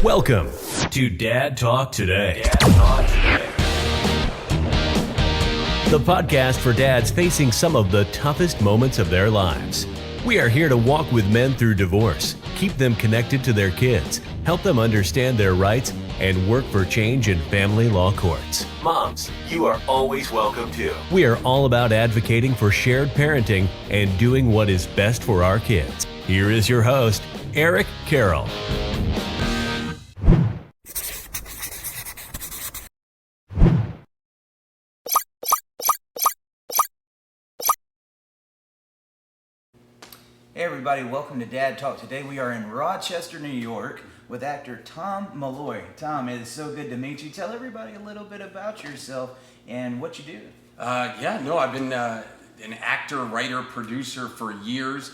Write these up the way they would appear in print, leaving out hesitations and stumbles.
Welcome to Dad Talk Today. The podcast for dads facing some of the toughest moments of their lives. We are here to walk with men through divorce, keep them connected to their kids, help them understand their rights, and work for change in family law courts. Moms, you are always welcome too. We are all about advocating for shared parenting and doing what is best for our kids. Here is your host, Eric Carroll. Hey everybody, welcome to Dad Talk. Today we are in Rochester, New York with actor Tom Malloy. Tom, it is so good to meet you. Tell everybody a little bit about yourself and what you do. I've been an actor, writer, producer for years.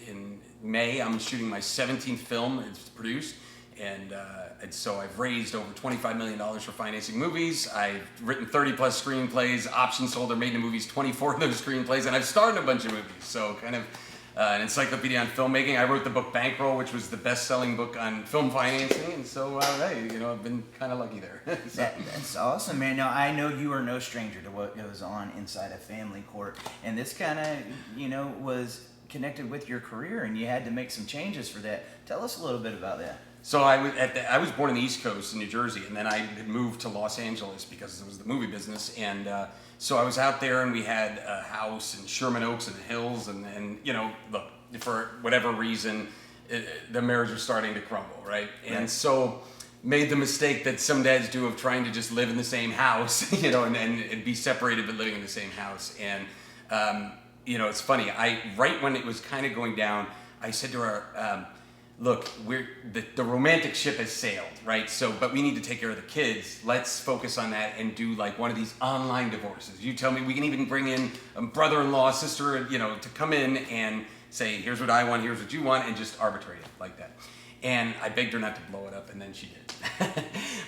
In May, I'm shooting my 17th film. It's produced. And so I've raised over $25 million for financing movies. I've written 30 plus screenplays, option sold or made into movies, 24 of those screenplays, and I've starred in a bunch of movies. So kind of an encyclopedia on filmmaking. I wrote the book Bankroll, which was the best-selling book on film financing. And so, I've been kind of lucky there. So. That's awesome, man. Now, I know you are no stranger to what goes on inside a family court. And this kind of, was connected with your career, and you had to make some changes for that. Tell us a little bit about that. So I was born in the East Coast in New Jersey, and then I had moved to Los Angeles because it was the movie business. And so I was out there, and we had a house in Sherman Oaks and the Hills, and look, for whatever reason, the marriage was starting to crumble, right? And so made the mistake that some dads do of trying to just live in the same house, and be separated but living in the same house. And it's funny. Right when it was kind of going down, I said to her, look, the romantic ship has sailed, right? So, but we need to take care of the kids. Let's focus on that and do like one of these online divorces. You tell me, we can even bring in a brother-in-law, sister, to come in and say, here's what I want, here's what you want, and just arbitrate it like that. And I begged her not to blow it up, and then she did.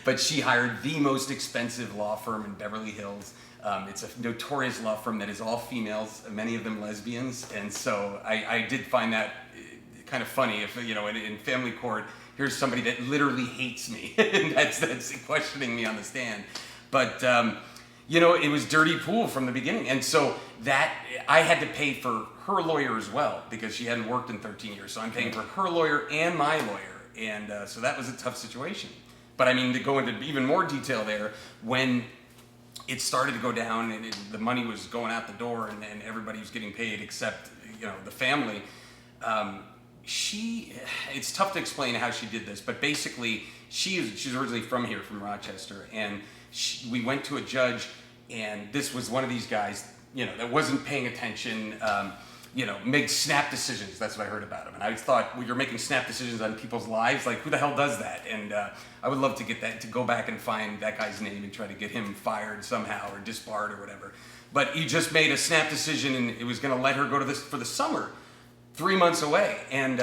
But she hired the most expensive law firm in Beverly Hills. It's a notorious law firm that is all females, many of them lesbians. And so I did find that kind of funny if, in family court, here's somebody that literally hates me and that's questioning me on the stand. But, it was dirty pool from the beginning. And so that I had to pay for her lawyer as well because she hadn't worked in 13 years. So I'm paying for her lawyer and my lawyer. And so that was a tough situation. But I mean, to go into even more detail there, when it started to go down and the money was going out the door and everybody was getting paid except, the family, it's tough to explain how she did this, but basically she's originally from here, from Rochester, and we went to a judge, and this was one of these guys, that wasn't paying attention, made snap decisions. That's what I heard about him, and I thought, well, you're making snap decisions on people's lives, like who the hell does that? And I would love to get that, to go back and find that guy's name and try to get him fired somehow or disbarred or whatever. But he just made a snap decision, and it was going to let her go to this for the summer. 3 months away, and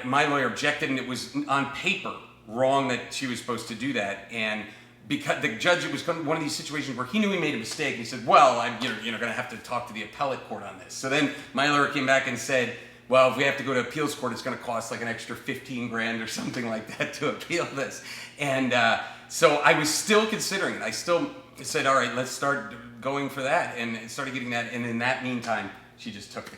my lawyer objected, and it was on paper wrong that she was supposed to do that. And because the judge, it was one of these situations where he knew he made a mistake. He said, "Well, you're going to have to talk to the appellate court on this." So then my lawyer came back and said, "Well, if we have to go to appeals court, it's going to cost like an extra $15,000 or something like that to appeal this." And so I was still considering it. I still said, "All right, let's start going for that," and started getting that. And in that meantime, she just took the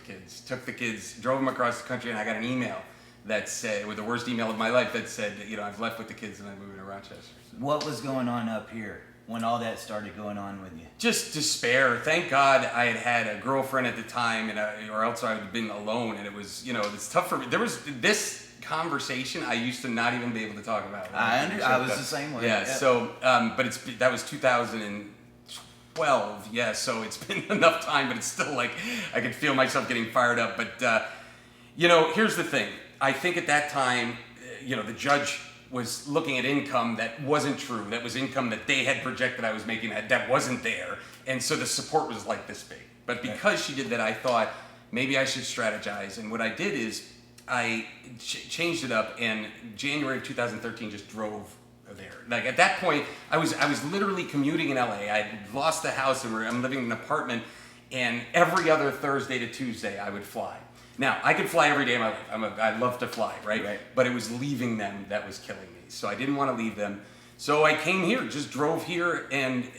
kids, drove them across the country, and I got an email that said, with the worst email of my life, that said, I've left with the kids and I'm moving to Rochester. So. What was going on up here when all that started going on with you? Just despair. Thank God I had a girlfriend at the time, or else I would have been alone, and it was, it's tough for me. There was this conversation I used to not even be able to talk about. I was the same way. Yeah. So, but that was 2012, yeah, so it's been enough time, but it's still like I could feel myself getting fired up. But, here's the thing. I think at that time, the judge was looking at income that wasn't true. That was income that they had projected I was making that wasn't there. And so the support was like this big. But because she did that, I thought maybe I should strategize. And what I did is I changed it up, and January of 2013 just drove there. Like at that point, I was literally commuting in LA. I had lost the house, and I'm living in an apartment, and every other Thursday to Tuesday I would fly. Now, I could fly every day of my life. I love to fly, right? Right. But it was leaving them that was killing me. So I didn't want to leave them. So I came here, just drove here, and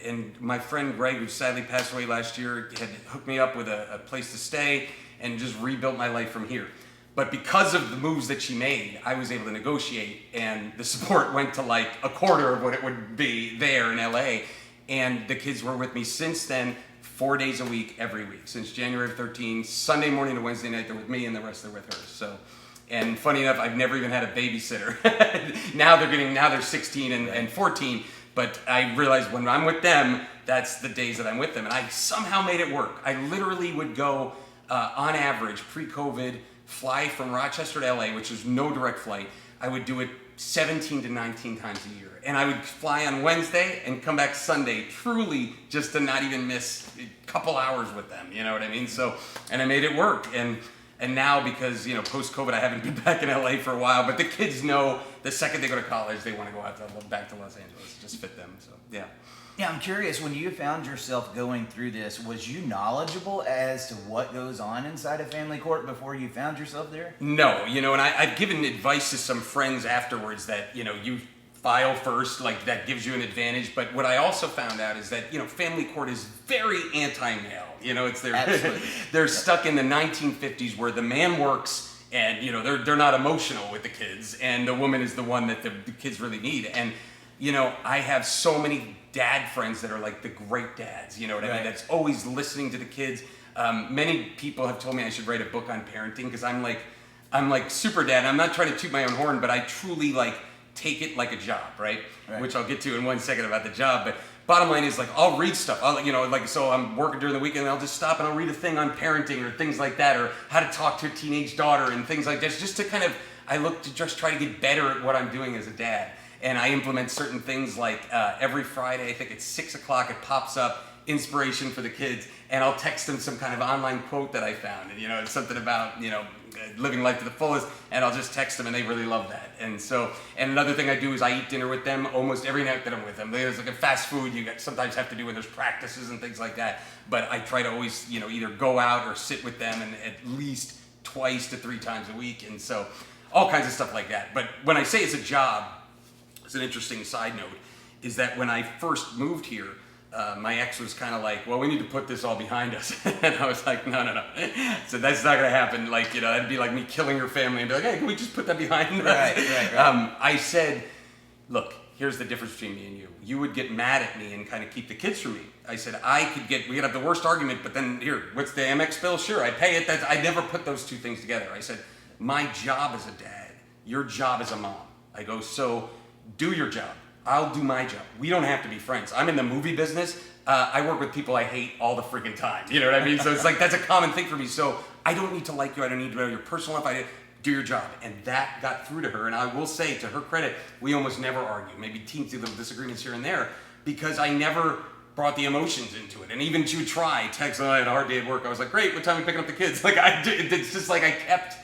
my friend Greg, who sadly passed away last year, had hooked me up with a place to stay and just rebuilt my life from here. But because of the moves that she made, I was able to negotiate, and the support went to like a quarter of what it would be there in LA. And the kids were with me since then, 4 days a week, every week, since January of 13. Sunday morning to Wednesday night, they're with me, and the rest they're with her. So, and funny enough, I've never even had a babysitter. now they're 16 and 14. But I realized when I'm with them, that's the days that I'm with them, and I somehow made it work. I literally would go, on average, pre-COVID, fly from Rochester to LA, which is no direct flight. I would do it 17 to 19 times a year. And I would fly on Wednesday and come back Sunday, truly just to not even miss a couple hours with them, you know what I mean? So, and I made it work. And now, because, you know, post-COVID, I haven't been back in LA for a while, but the kids know the second they go to college, they want to go back to Los Angeles, just fit them, so, yeah. Yeah, I'm curious, when you found yourself going through this, was you knowledgeable as to what goes on inside a family court before you found yourself there? No, you know, and I've given advice to some friends afterwards that, you know, you file first, like that gives you an advantage. But what I also found out is that, you know, family court is very anti-male. You know, it's they're stuck in the 1950s where the man works and, you know, they're not emotional with the kids, and the woman is the one that the kids really need. And, you know, I have so many dad friends that are like the great dads, you know what I mean? That's always listening to the kids. Many people have told me I should write a book on parenting, because I'm like super dad. I'm not trying to toot my own horn, but I truly like take it like a job, right? Which I'll get to in 1 second about the job. But bottom line is, like, I'll read stuff. So I'm working during the weekend, and I'll just stop and I'll read a thing on parenting or things like that, or how to talk to a teenage daughter and things like this, just to kind of, I look to just try to get better at what I'm doing as a dad. And I implement certain things like every Friday, I think it's 6 o'clock, it pops up, inspiration for the kids, and I'll text them some kind of online quote that I found. And, you know, it's something about, you know, living life to the fullest, and I'll just text them, and they really love that. And so, and another thing I do is I eat dinner with them almost every night that I'm with them. There's like a fast food sometimes have to do when there's practices and things like that. But I try to always, you know, either go out or sit with them, and at least 2 to 3 times a week. And so all kinds of stuff like that. But when I say it's a job, it's an interesting side note, is that when I first moved here, my ex was kind of like, well, we need to put this all behind us. And I was like, no. So that's not going to happen. Like, you know, that'd be like me killing your family and be like, hey, can we just put that behind us? Right. I said, look, here's the difference between me and you. You would get mad at me and kind of keep the kids from me. I said, we could have the worst argument, but then here, what's the Amex bill? Sure, I pay it. I never put those two things together. I said, my job as a dad, your job as a mom. I go, so do your job. I'll do my job. We don't have to be friends. I'm in the movie business. I work with people I hate all the freaking time. You know what I mean? So it's like, that's a common thing for me. So I don't need to like you. I don't need to know your personal life. Do your job. And that got through to her. And I will say, to her credit, we almost never argue. Maybe teensy little disagreements here and there, because I never brought the emotions into it. And even she would try, text, I had a hard day at work. I was like, great, what time are you picking up the kids? Like, it's just like I kept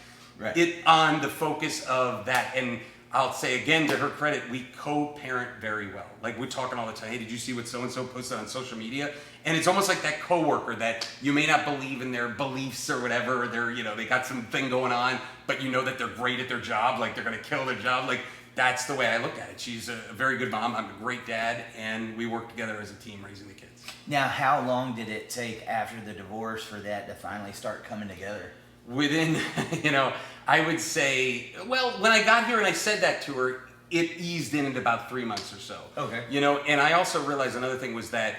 it on the focus of that. And I'll say again, to her credit, we co-parent very well. Like, we're talking all the time. Hey, did you see what so-and-so posted on social media? And it's almost like that coworker that you may not believe in their beliefs or whatever, or they're, you know, they got some thing going on, but you know that they're great at their job, like they're gonna kill their job. Like, that's the way I look at it. She's a very good mom, I'm a great dad, and we work together as a team raising the kids. Now, how long did it take after the divorce for that to finally start coming together? Within, you know, I would say, well, when I got here and I said that to her, it eased in at about 3 months or so. Okay. You know, and I also realized another thing was that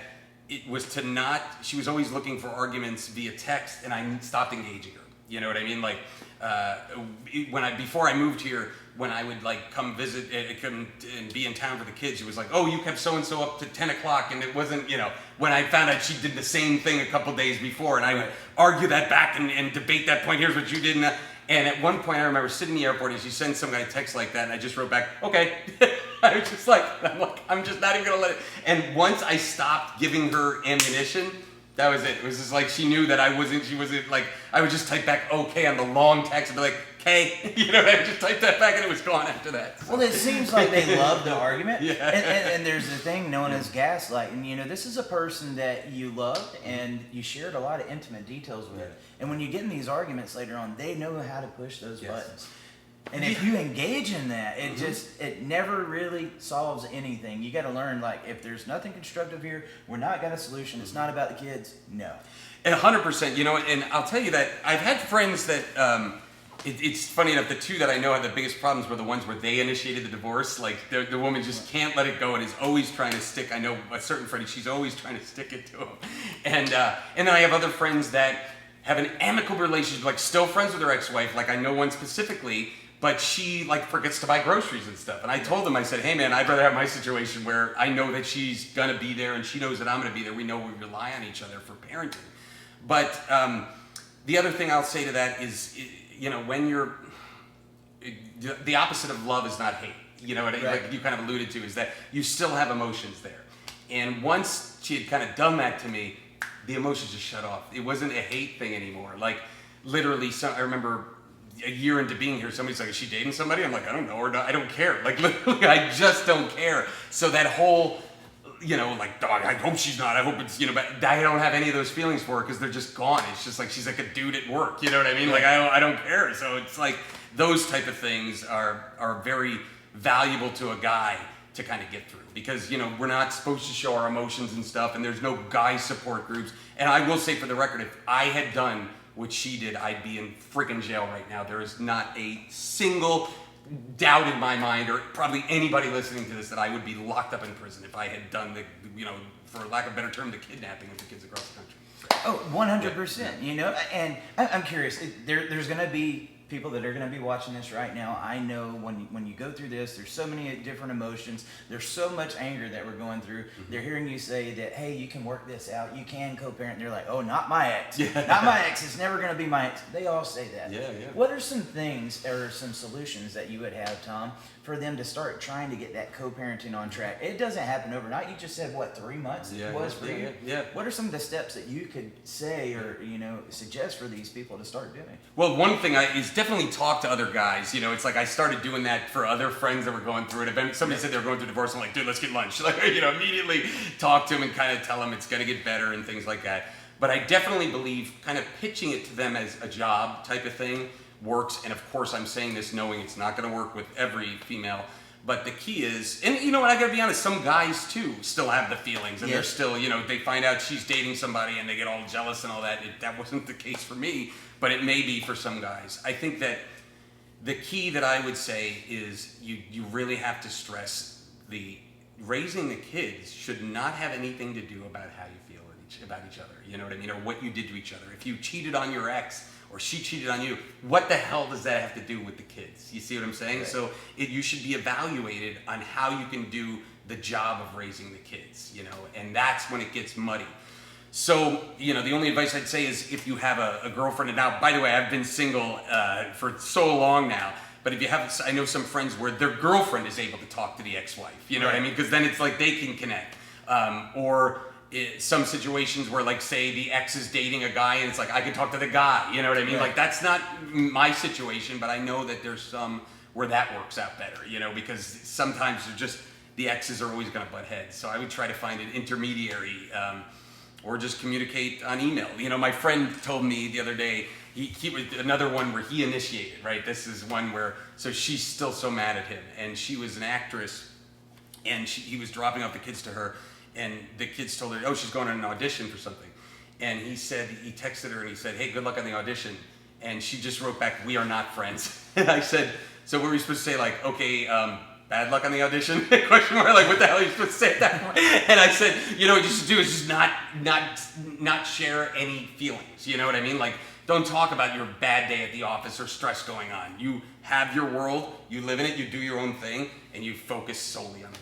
it was to not, she was always looking for arguments via text, and I stopped engaging her. You know what I mean? Like, before I moved here, when I would like come visit, come and be in town for the kids, she was like, oh, you kept so-and-so up to 10 o'clock, and it wasn't, you know, when I found out she did the same thing a couple days before, and I would argue that back and debate that point, here's what you did, and at one point I remember sitting in the airport and she sent some guy a text like that, and I just wrote back, okay. I was just like, I'm just not even gonna let it, and once I stopped giving her ammunition, that was it. It was just like she knew that she wasn't like, I would just type back okay on the long text and be like, okay, I just typed that back and it was gone after that. So. Well, it seems like they love the argument. Yeah. And there's a thing known as gaslighting. This is a person that you loved and you shared a lot of intimate details with. And when you get in these arguments later on, they know how to push those buttons. And if you engage in that, it never really solves anything. You got to learn, like, if there's nothing constructive here, we're not got a solution. It's not about the kids. No. 100%, and I'll tell you that I've had friends that, it's funny enough, the two that I know had the biggest problems were the ones where they initiated the divorce. Like, the woman just can't let it go and is always trying to stick. I know a certain friend, she's always trying to stick it to him. And then I have other friends that have an amicable relationship, like still friends with their ex-wife. Like, I know one specifically, but she like forgets to buy groceries and stuff. And I told them, I said, hey man, I'd rather have my situation where I know that she's gonna be there and she knows that I'm gonna be there. We know we rely on each other for parenting. But the other thing I'll say to that is, when you're, the opposite of love is not hate. Like you kind of alluded to, is that you still have emotions there. And once she had kind of done that to me, the emotions just shut off. It wasn't a hate thing anymore. Like literally, I remember a year into being here, somebody's like, is she dating somebody? I'm like, I don't know, or not, I don't care. Like literally, I just don't care. So that whole, like, dog, I hope she's not, I hope it's, but I don't have any of those feelings for her because they're just gone. It's just like, she's like a dude at work, you know what I mean? Like, I don't care. So it's like, those type of things are very valuable to a guy to kind of get through because, we're not supposed to show our emotions and stuff, and there's no guy support groups. And I will say for the record, if I had done what she did, I'd be in freaking jail right now. There is not a single doubt in my mind, or probably anybody listening to this, that I would be locked up in prison if I had done the, for lack of a better term, the kidnapping of the kids across the country. Oh, 100%, and I'm curious, there's going to be people that are going to be watching this right now. I know when you go through this, there's so many different emotions. There's so much anger that we're going through. They're hearing you say that, hey, you can work this out. You can co-parent. They're like, oh, not my ex. Not my ex. It's never going to be my ex. They all say that. Yeah. What are some things or some solutions that you would have, Tom, for them to start trying to get that co-parenting on track? It doesn't happen overnight. You just said, 3 months it was for you? Yeah. What are some of the steps that you could say or, suggest for these people to start doing? Well, one thing is definitely talk to other guys. It's like I started doing that for other friends that were going through it. If somebody said they were going through divorce, I'm like, dude, let's get lunch. Like, immediately talk to them and kind of tell them it's going to get better and things like that. But I definitely believe kind of pitching it to them as a job type of thing works. And of course, I'm saying this knowing it's not going to work with every female. But the key is, and what, I got to be honest, some guys too still have the feelings, and they're still, they find out she's dating somebody and they get all jealous and all that. That wasn't the case for me, but it may be for some guys. I think that the key that I would say is you really have to stress raising the kids should not have anything to do about how you feel about each other. You know what I mean? Or what you did to each other. If you cheated on your ex or she cheated on you, what the hell does that have to do with the kids? You see what I'm saying? Right. So you should be evaluated on how you can do the job of raising the kids, and that's when it gets muddy. So, the only advice I'd say is if you have a girlfriend, and now, by the way, I've been single for so long now, but if you have, I know some friends where their girlfriend is able to talk to the ex-wife, you know what I mean? Because then it's like they can connect. Some situations where, like, say the ex is dating a guy and it's like, I can talk to the guy, you know what I mean? Right. Like, that's not my situation, but I know that there's some where that works out better, because sometimes the exes are always going to butt heads. So I would try to find an intermediary, or just communicate on email. My friend told me the other day, he was another one where he initiated, right? This is one where, so she's still so mad at him, and she was an actress, and he was dropping off the kids to her, and the kids told her, oh, she's going on an audition for something. And he texted her and he said, hey, good luck on the audition. And she just wrote back, we are not friends. And I said, so what were you supposed to say? Like, okay, bad luck on the audition? Question mark, like, what the hell are you supposed to say at that point? And I said, what you should do is just not share any feelings. You know what I mean? Like, don't talk about your bad day at the office or stress going on. You have your world, you live in it, you do your own thing, and you focus solely on the kids.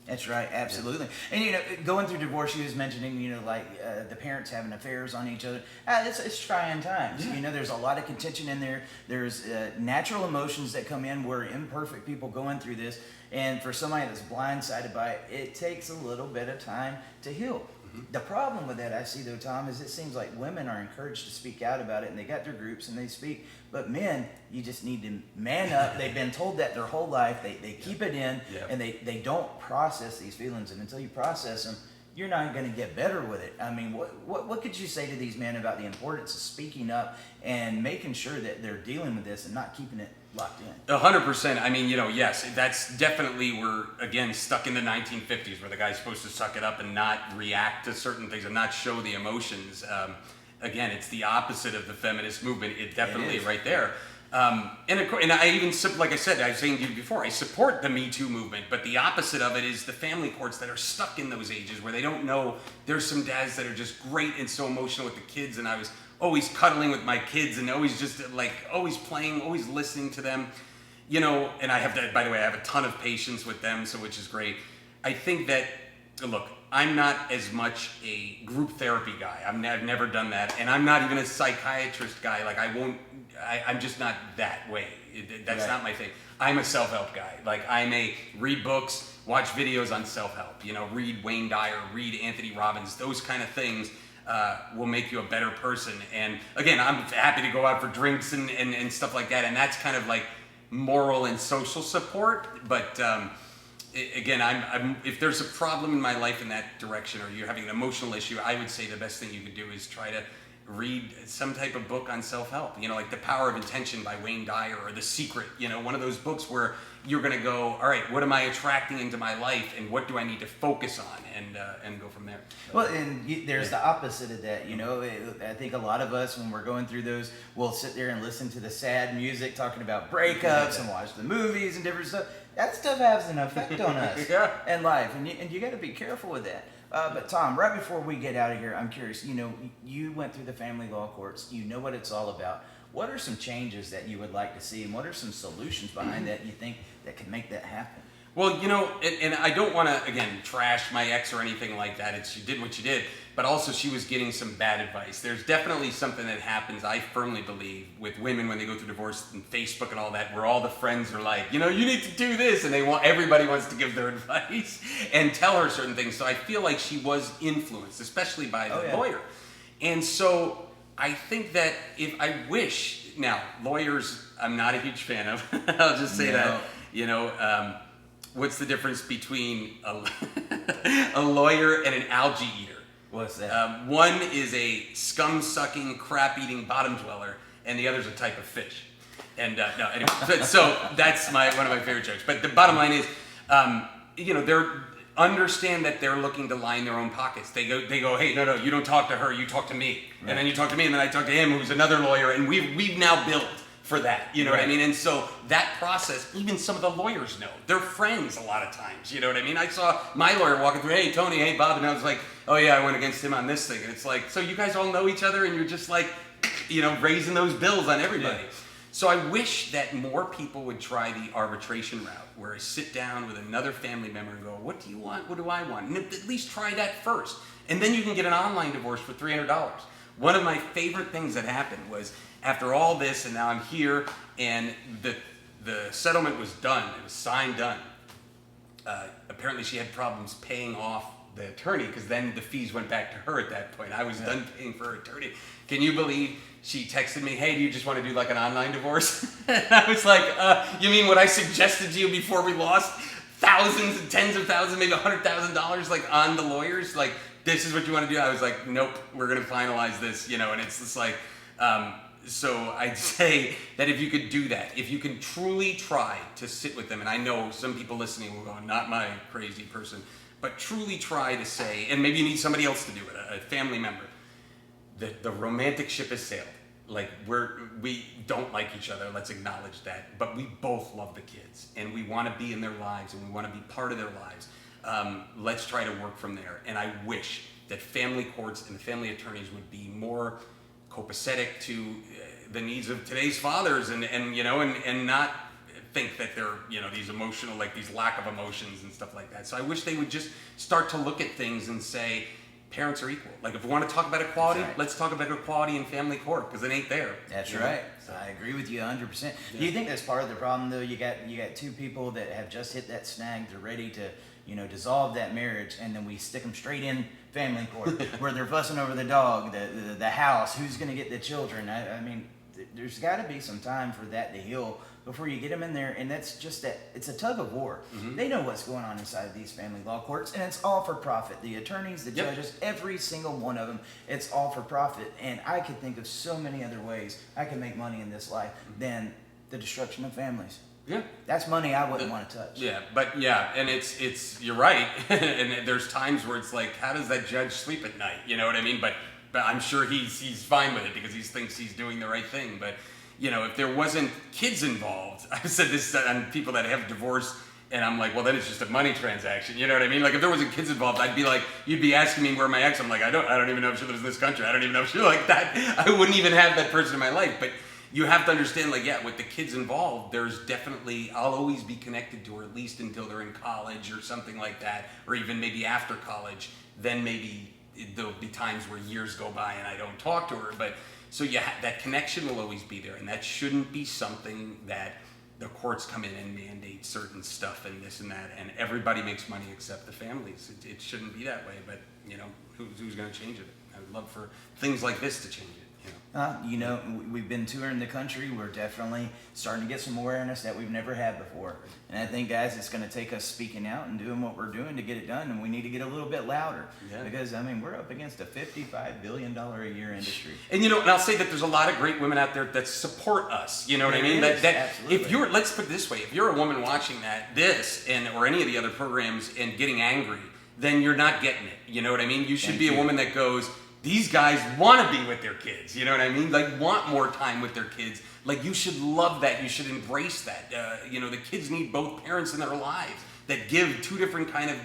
That's right, absolutely. Yeah. And going through divorce, she was mentioning, the parents having affairs on each other. It's trying times. Yeah. There's a lot of contention in there. There's natural emotions that come in. We're imperfect people going through this, and for somebody that's blindsided by it, it takes a little bit of time to heal. The problem with that I see though, Tom, is it seems like women are encouraged to speak out about it, and they got their groups and they speak, but men, you just need to man up. They've been told that their whole life. They keep it in, and they don't process these feelings, and until you process them, you're not going to get better with it. I mean, what could you say to these men about the importance of speaking up and making sure that they're dealing with this and not keeping it locked in? 100%. I mean, yes, that's definitely, we're again stuck in the 1950s where the guy's supposed to suck it up and not react to certain things and not show the emotions. Again, it's the opposite of the feminist movement. It definitely right there. And I even, like I said, I was saying to you before, I support the Me Too movement, but the opposite of it is the family courts that are stuck in those ages where they don't know. There's some dads that are just great and so emotional with the kids, and I was always cuddling with my kids and always just like always playing, always listening to them, and I have that, by the way, I have a ton of patience with them, so which is great. I think that, look, I'm not as much a group therapy guy. I've never done that, and I'm not even a psychiatrist guy. Like I'm just not that way. That's not my thing. I'm a self-help guy. Like read books, watch videos on self-help. Read Wayne Dyer, read Anthony Robbins. Those kind of things will make you a better person. And again, I'm happy to go out for drinks and stuff like that. And that's kind of like moral and social support. But again, I'm if there's a problem in my life in that direction, or you're having an emotional issue, I would say the best thing you could do is try to read some type of book on self-help, like The Power of Intention by Wayne Dyer, or The Secret, one of those books where you're going to go, all right, what am I attracting into my life, and what do I need to focus on, and go from there. Well, and there's the opposite of that, I think a lot of us, when we're going through those, we'll sit there and listen to the sad music talking about breakups and watch the movies and different stuff. That stuff has an effect on us in life, and you got to be careful with that. But Tom, right before we get out of here, I'm curious, you went through the family law courts, you know what it's all about. What are some changes that you would like to see, and what are some solutions behind that you think that can make that happen? Well, and I don't want to, again, trash my ex or anything like that. She did what she did, but also she was getting some bad advice. There's definitely something that happens, I firmly believe, with women when they go through divorce and Facebook and all that, where all the friends are like, you need to do this, and everybody wants to give their advice and tell her certain things. So I feel like she was influenced, especially by the lawyer. And so I think that now, lawyers, I'm not a huge fan of. I'll just say that, what's the difference between a lawyer and an algae eater? What's that? One is a scum-sucking, crap-eating bottom dweller, and the other's a type of fish. And no, anyway, so that's one of my favorite jokes. But the bottom line is, they're understand that they're looking to line their own pockets. They go, hey, no, you don't talk to her, you talk to me, and then you talk to me, and then I talk to him, who's another lawyer, and we've now built for that, what I mean? And so that process, even some of the lawyers know. They're friends a lot of times, you know what I mean? I saw my lawyer walking through, hey, Tony, hey, Bob, and I was like, oh yeah, I went against him on this thing. And it's like, so you guys all know each other, and you're just like, raising those bills on everybody. Yeah. So I wish that more people would try the arbitration route, where I sit down with another family member and go, what do you want? What do I want? And at least try that first. And then you can get an online divorce for $300. One of my favorite things that happened was, after all this, and now I'm here, and the settlement was done. It was signed, done. Apparently she had problems paying off the attorney, because then the fees went back to her at that point. I was done paying for her attorney. Can you believe she texted me, hey, do you just want to do like an online divorce? And I was like, you mean what I suggested to you before we lost thousands and tens of thousands, maybe $100,000 like on the lawyers? Like, this is what you want to do? I was like, nope, we're going to finalize this, and it's just like, so I'd say that if you could do that, if you can truly try to sit with them, and I know some people listening will go, not my crazy person, but truly try to say, and maybe you need somebody else to do it, a family member, the romantic ship has sailed. Like, we don't like each other, let's acknowledge that, but we both love the kids, and we want to be in their lives, and we want to be part of their lives. Let's try to work from there. And I wish that family courts and family attorneys would be more copacetic to the needs of today's fathers, and not think that they're, these emotional, like these lack of emotions and stuff like that. So I wish they would just start to look at things and say, parents are equal. Like, if we want to talk about equality, let's talk about equality in family court, because it ain't there. That's right. So I agree with you 100%. Yeah. Do you think that's part of the problem, though? You got two people that have just hit that snag. They're ready to, dissolve that marriage, and then we stick them straight in family court, where they're fussing over the dog, the house, who's going to get the children. I mean, there's got to be some time for that to heal before you get them in there, and that's just that. It's a tug of war. They know what's going on inside of these family law courts, and it's all for profit. The attorneys, the judges, every single one of them, it's all for profit. And I could think of so many other ways I can make money in this life than the destruction of families. Yeah, that's money I wouldn't want to touch. Yeah, but and it's you're right. And there's times where it's like, how does that judge sleep at night? You know what I mean? But I'm sure he's fine with it because he thinks he's doing the right thing. But if there wasn't kids involved, I've said this on people that have divorced, and I'm like, well, then it's just a money transaction. You know what I mean? Like, if there wasn't kids involved, I'd be like, you'd be asking me where my ex. I'm like, I don't even know if she lives in this country. I don't even know if she like that. I wouldn't even have that person in my life. But you have to understand, like, with the kids involved, there's definitely, I'll always be connected to her, at least until they're in college or something like that, or even maybe after college. Then maybe there'll be times where years go by and I don't talk to her. But so that connection will always be there, and that shouldn't be something that the courts come in and mandate certain stuff and this and that, and everybody makes money except the families. It shouldn't be that way, but who's going to change it? I would love for things like this to change it. We've been touring the country. We're definitely starting to get some awareness that we've never had before. And I think, guys, it's going to take us speaking out and doing what we're doing to get it done. And we need to get a little bit louder because, we're up against a $55 billion a year industry. And, and I'll say that there's a lot of great women out there that support us. You know what I mean? Absolutely. If you're, let's put it this way, if you're a woman watching or any of the other programs and getting angry, then you're not getting it. You know what I mean? You should be a woman that goes, these guys want to be with their kids, you know what I mean? Like, want more time with their kids. Like, you should love that. You should embrace that. The kids need both parents in their lives that give two different kind of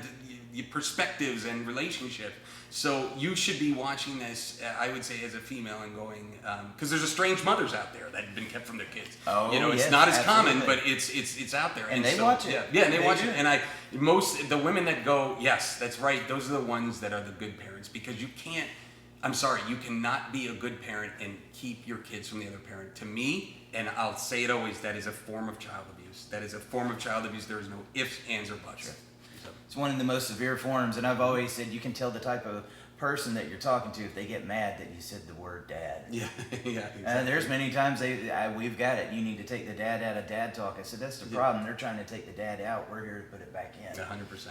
perspectives and relationships. So you should be watching this, I would say, as a female and going, because there's estranged mothers out there that have been kept from their kids. Oh, it's not as common, but it's out there. And they watch it. Yeah, and they watch it. And the women that go, yes, that's right, those are the ones that are the good parents, because you cannot be a good parent and keep your kids from the other parent. To me, and I'll say it always, that is a form of child abuse. That is a form of child abuse. There is no ifs, ands, or buts. Sure. It's one of the most severe forms, and I've always said you can tell the type of person that you're talking to if they get mad that you said the word dad. Yeah, exactly. There's many times we've got it. You need to take the dad out of dad talk. I said, that's the problem. They're trying to take the dad out. We're here to put it back in. 100%.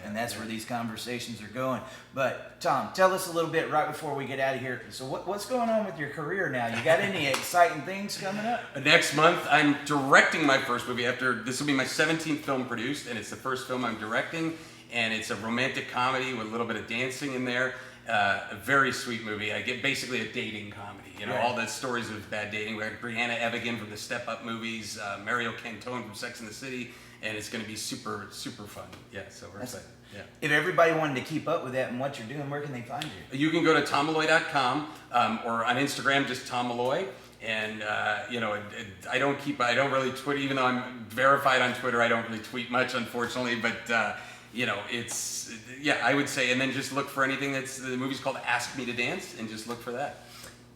And that's where these conversations are going. But Tom, tell us a little bit right before we get out of here. So what's going on with your career now? You got any exciting things coming up? Next month, I'm directing my first movie. This will be my 17th film produced, and it's the first film I'm directing. And it's a romantic comedy with a little bit of dancing in there. A very sweet movie. I get basically a dating comedy. All the stories of bad dating. We have Brianna Evigan from the Step Up movies, Mario Cantone from Sex and the City, and it's going to be super, super fun. Yeah, so we're excited. Yeah. If everybody wanted to keep up with that and what you're doing, where can they find you? You can go to tommalloy.com or on Instagram, just Tom Malloy. And I don't really tweet, even though I'm verified on Twitter. I don't really tweet much, unfortunately, but. I would say, and then just look for anything the movie's called Ask Me to Dance, and just look for that.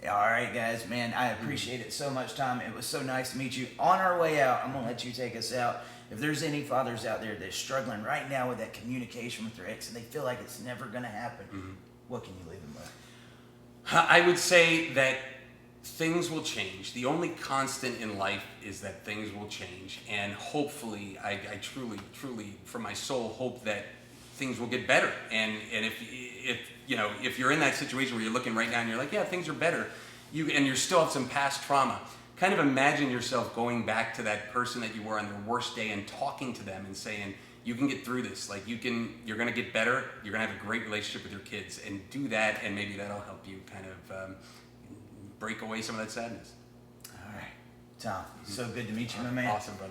All right, guys, man, I appreciate it so much, Tom. It was so nice to meet you. On our way out, I'm going to let you take us out. If there's any fathers out there that's struggling right now with that communication with their ex and they feel like it's never going to happen, what can you leave them with? I would say that things will change. The only constant in life is that things will change, and hopefully, I truly, from my soul, hope that things will get better. And if you're in that situation where you're looking right now and you're like, yeah, things are better, and you still have some past trauma, kind of imagine yourself going back to that person that you were on their worst day and talking to them and saying, you can get through this. Like, you're going to get better. You're going to have a great relationship with your kids, and do that, and maybe that'll help you kind of break away some of that sadness. All right. Tom, so good to meet you, my man. Awesome, brother.